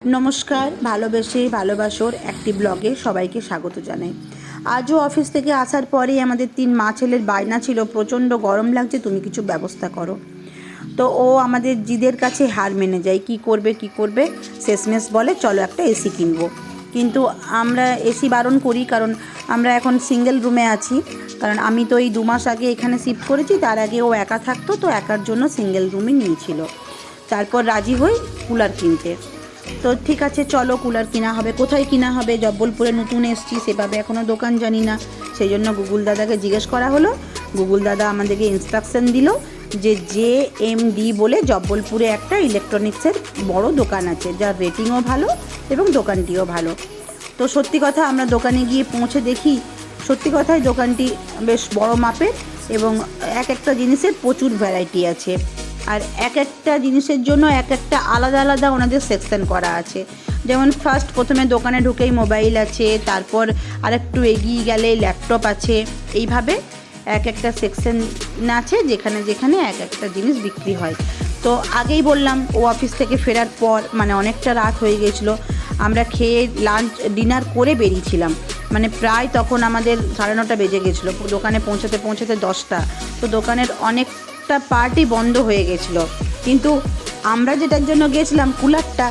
नमस्कार भालोबेसे भालोबासोर একটি ব্লগে সবাইকে স্বাগত জানাই। আজও অফিস থেকে আসার পরেই আমাদের তিন মা ছেলের বায়না ছিল প্রচণ্ড গরম লাগছে, তুমি কিছু ব্যবস্থা করো। তো ও আমাদের জিদের কাছে হার মেনে যায়, কি করবে শেষমেশ বলে চলো একটা এসি কিনবো। কিন্তু আমরা এসি বারণ করি, কারণ আমরা এখন সিঙ্গেল রুমে আছি। কারণ আমি তো এই 2 মাস আগে এখানে শিফট করেছি, তার আগে ও একা থাকতো, তো একার জন্য সিঙ্গেল রুমই নিয়েছিল। তারপর রাজি হই কুলার কিনতে। তো ঠিক আছে চলো কুলার কিনা হবে। কোথায় কিনা হবে? জব্বলপুরে নতুন এসছি, সেভাবে এখনও দোকান জানি না, সেই জন্য গুগল দাদাকে জিজ্ঞেস করা হলো। গুগল দাদা আমাদেরকে ইনস্ট্রাকশন দিল যে JMD বলে জব্বলপুরে একটা ইলেকট্রনিক্সের বড় দোকান আছে, যার রেটিংও ভালো এবং দোকানটিও ভালো। তো সত্যি কথা আমরা দোকানে গিয়ে পৌঁছে দেখি সত্যি কথাই দোকানটি বেশ বড় মাপের এবং একটা জিনিসের প্রচুর ভ্যারাইটি আছে। আর একটা জিনিসের জন্য একটা আলাদা আলাদা ওনাদের সেকশন করা আছে। যেমন প্রথমে দোকানে ঢুকেই মোবাইল আছে, তারপর আরেকটু এগিয়ে গেলে ল্যাপটপ আছে। এইভাবে একটা সেকশন আছে যেখানে যেখানে একটা জিনিস বিক্রি হয়। তো আগেই বললাম ও অফিস থেকে ফেরার পর মানে অনেকটা রাত হয়ে গেছিলো, আমরা খেয়ে ডিনার করে বেরিয়েছিলাম। মানে প্রায় তখন আমাদের 9:30 বেজে গেছিলো, দোকানে পৌঁছাতে 10টা। তো দোকানের অনেকটা পার্টই বন্ধ হয়ে গেছিলো, কিন্তু আমরা যেটার জন্য গেছিলাম কুলারটা,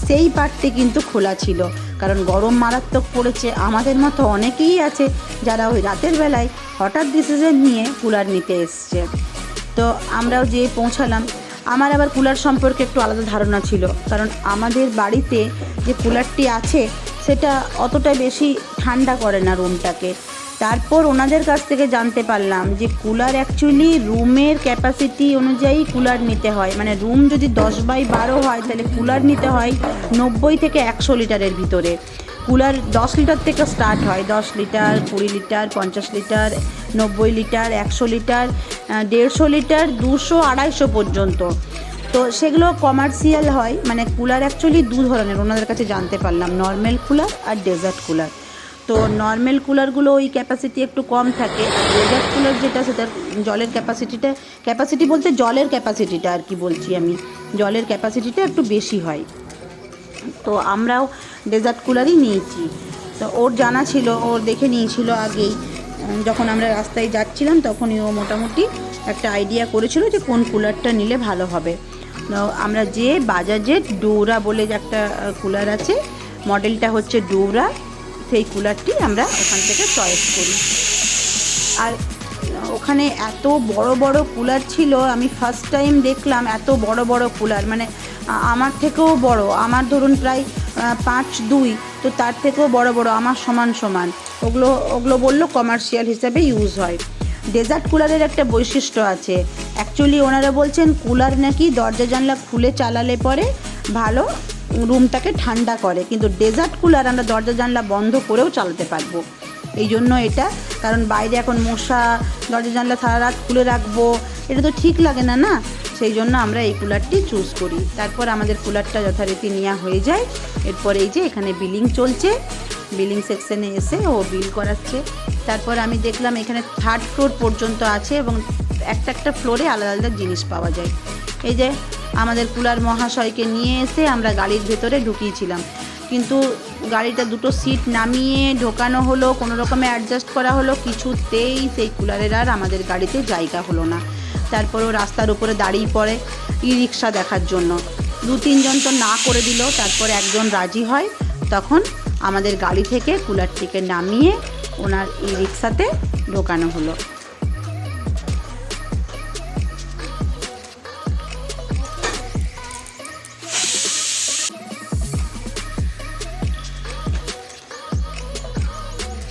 সেই পার্টটি কিন্তু খোলা ছিল। কারণ গরম মারাত্মক পড়েছে, আমাদের মতো অনেকেই আছে যারা ওই রাতের বেলায় হঠাৎ ডিসিশন নিয়ে কুলার নিতে এসছে। তো আমরাও যেয়ে পৌঁছালাম। আমার আবার কুলার সম্পর্কে একটু আলাদা ধারণা ছিল, কারণ আমাদের বাড়িতে যে কুলারটি আছে সেটা অতটা বেশি ঠান্ডা করে না রুমটাকে। তারপর ওনাদের কাছ থেকে জানতে পারলাম যে কুলার অ্যাকচুয়ালি রুমের ক্যাপাসিটি অনুযায়ী কুলার নিতে হয়। মানে রুম যদি 10/12 হয় তাহলে কুলার নিতে হয় 90 থেকে 100 লিটারের ভিতরে। কুলার 10 লিটার থেকে স্টার্ট হয়, 10 litre, 20 litre, 50 litre, 90 litre, 100 litre, 150 litre, 200, 250 পর্যন্ত। তো সেগুলো কমার্শিয়াল হয়। মানে কুলার অ্যাকচুয়ালি 2 ধরনের ওনাদের কাছে জানতে পারলাম, নর্মাল কুলার আর ডেজার্ট কুলার। তো নর্মাল কুলারগুলো ওই ক্যাপাসিটি একটু কম থাকে, আর ডেজার্ট কুলার যেটা সেটার জলের ক্যাপাসিটি বলতে জলের ক্যাপাসিটিটা আর কি বলছি আমি, জলের ক্যাপাসিটিটা একটু বেশি হয়। তো আমরাও ডেজার্ট কুলারই নিয়েছি। তো ওর জানা ছিল, ওর দেখে নিয়েছিল আগেই। যখন আমরা রাস্তায় যাচ্ছিলাম তখনই ও মোটামুটি একটা আইডিয়া করেছিল যে কোন কুলারটা নিলে ভালো হবে। আমরা যে বাজাজের ডোরা বলে যে একটা কুলার আছে, মডেলটা হচ্ছে ডোরা, সেই কুলারটি আমরা ওখান থেকে চয়েস করি। আর ওখানে এত বড় বড় কুলার ছিল, আমি ফার্স্ট টাইম দেখলাম এত বড় বড় কুলার। মানে আমার থেকেও বড়, আমার ধরুন প্রায় 5'2", তো তার থেকেও বড় বড়, আমার সমান। ওগুলো বললো কমার্শিয়াল হিসাবে ইউজ হয়। ডেজার্ট কুলারের একটা বৈশিষ্ট্য আছে, অ্যাকচুয়ালি ওনারা বলছেন কুলার নাকি দরজা জানলা খুলে চালালে পরে ভালো রুমটাকে ঠান্ডা করে, কিন্তু ডেজার্ট কুলার আমরা দরজা জানলা বন্ধ করেও চালাতে পারবো। এই জন্য এটা, কারণ বাইরে এখন মশা, দরজা জানলা সারা রাত খুলে রাখবো, এটা তো ঠিক লাগে না না, সেই জন্য আমরা এই কুলারটি চুজ করি। তারপর আমাদের কুলারটা যথারীতি নেওয়া হয়ে যায়। এরপর এই যে এখানে বিলিং চলছে, বিলিং সেকশনে এসে ও বিল করাচ্ছে। তারপর আমি দেখলাম এখানে 3rd ফ্লোর পর্যন্ত আছে এবং একটা ফ্লোরে আলাদা আলাদা জিনিস পাওয়া যায়। এই যে আমাদের কুলার মহাশয়কে নিয়ে এসে আমরা গাড়ির ভেতরে ঢুকিয়েছিলাম, কিন্তু গাড়িটা 2টো সিট নামিয়ে ঢোকানো হলো, কোনো রকমে অ্যাডজাস্ট করা হলো, কিছুতেই সেই কুলারের আর আমাদের গাড়িতে জায়গা হলো না। তারপরও রাস্তার উপরে দাঁড়িয়ে পড়ে ই-রিক্সা দেখার জন্য, 2-3 জন তো না করে দিল। তারপর একজন রাজি হয়, তখন আমাদের গাড়ি থেকে কুলারটিকে নামিয়ে ওনার ই-রিক্সাতে ঢোকানো হলো।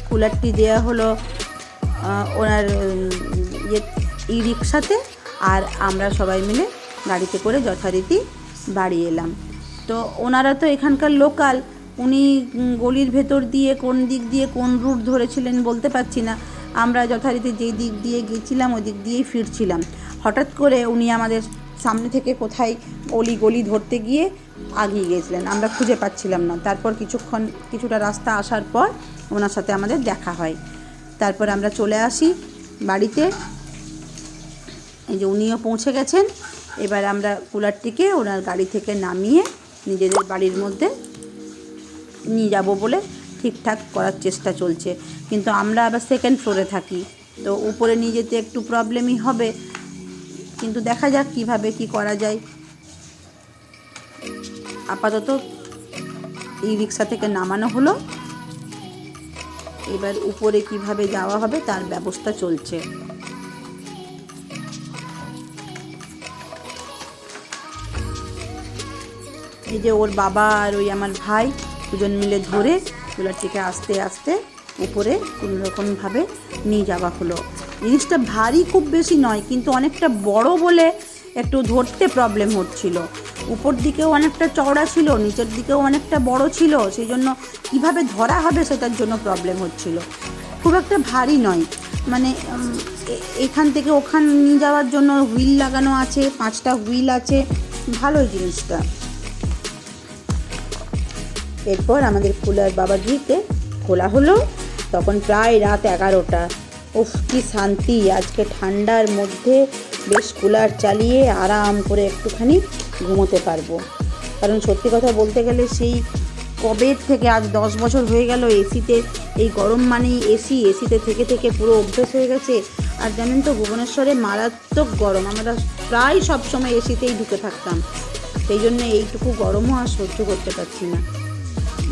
কুলারটি দেওয়া হলো ওনার ই-রিক্সাতে, আর আমরা সবাই মিলে গাড়িতে করে যথারীতি বাড়ি এলাম। তো ওনারা তো এখানকার লোকাল, উনি গলির ভেতর দিয়ে কোন দিক দিয়ে কোন রুট ধরেছিলেন বলতে পারছি না। আমরা যথারীতি যেই দিক দিয়ে গেছিলাম ওই দিক দিয়েই ফিরছিলাম। হঠাৎ করে উনি আমাদের সামনে থেকে কোথায় গলি ধরতে গিয়ে আগিয়ে গেছিলেন, আমরা খুঁজে পাচ্ছিলাম না। তারপর কিছুটা রাস্তা আসার পর ওনার সাথে আমাদের দেখা হয়। তারপর আমরা চলে আসি বাড়িতে। এই যে উনিও পৌঁছে গেছেন। এবার আমরা কুলারটিকে ওনার গাড়ি থেকে নামিয়ে নিজেদের বাড়ির মধ্যে নিয়ে যাব বলে ঠিকঠাক করার চেষ্টা চলছে, কিন্তু আমরা আবার সেকেন্ড ফ্লোরে থাকি, তো উপরে নিয়ে যেতে একটু প্রবলেমই হবে, কিন্তু দেখা যাক কিভাবে কি করা যায়। আপাতত এই রিক্সা থেকে নামানো হলো, এবার উপরে কিভাবে যাওয়া হবে তার ব্যবস্থা চলছে। এই যে ওর বাবা আর ওই আমার ভাই দুজন মিলে ধরে কুলারটিকে আস্তে আস্তে উপরে কোনোরকমভাবে নিয়ে যাওয়া হলো। জিনিসটা ভারী খুব বেশি নয়, কিন্তু অনেকটা বড় বলে একটু ধরতে প্রবলেম হচ্ছিল। উপর দিকেও অনেকটা চওড়া ছিল, নিচের দিকেও অনেকটা বড় ছিল, সেই জন্য কীভাবে ধরা হবে সেটার জন্য প্রবলেম হচ্ছিল। খুব একটা ভারী নয়, মানে এখান থেকে ওখান নিয়ে যাওয়ার জন্য হুইল লাগানো আছে, 5টা হুইল আছে, ভালোই জিনিসটা। এরপর আমাদের কুলার বাবাজিকে খোলা হলো, তখন প্রায় রাত 11টা। উফ কি শান্তি, আজকে ঠান্ডার মধ্যে বেশ কুলার চালিয়ে আরাম করে একটুখানি ঘুমোতে পারবো। কারণ সত্যি কথা বলতে গেলে সেই কবে থেকে আজ 10 বছর হয়ে গেল এসিতে, এই গরম মানেই এসিতে থেকে থেকে পুরো অভ্যেস হয়ে গেছে। আর জানেন তো ভুবনেশ্বরে মারাত্মক গরম, আমরা প্রায় সবসময় এসিতেই ঢুকে থাকতাম, সেই জন্য এইটুকু গরমও আর সহ্য করতে পারছি না।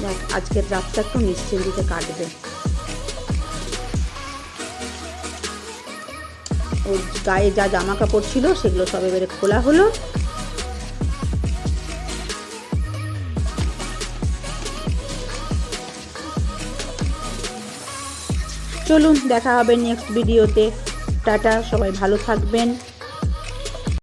যাক, আজকের রাতটা একটু নিশ্চিন্তিতে কাটবে। ওর গায়ে যা জামা কাপড় ছিল সেগুলো সব এবারে খোলা হলো। চলুন দেখা হবে নেক্সট ভিডিওতে। টাটা, সবাই ভালো থাকবেন।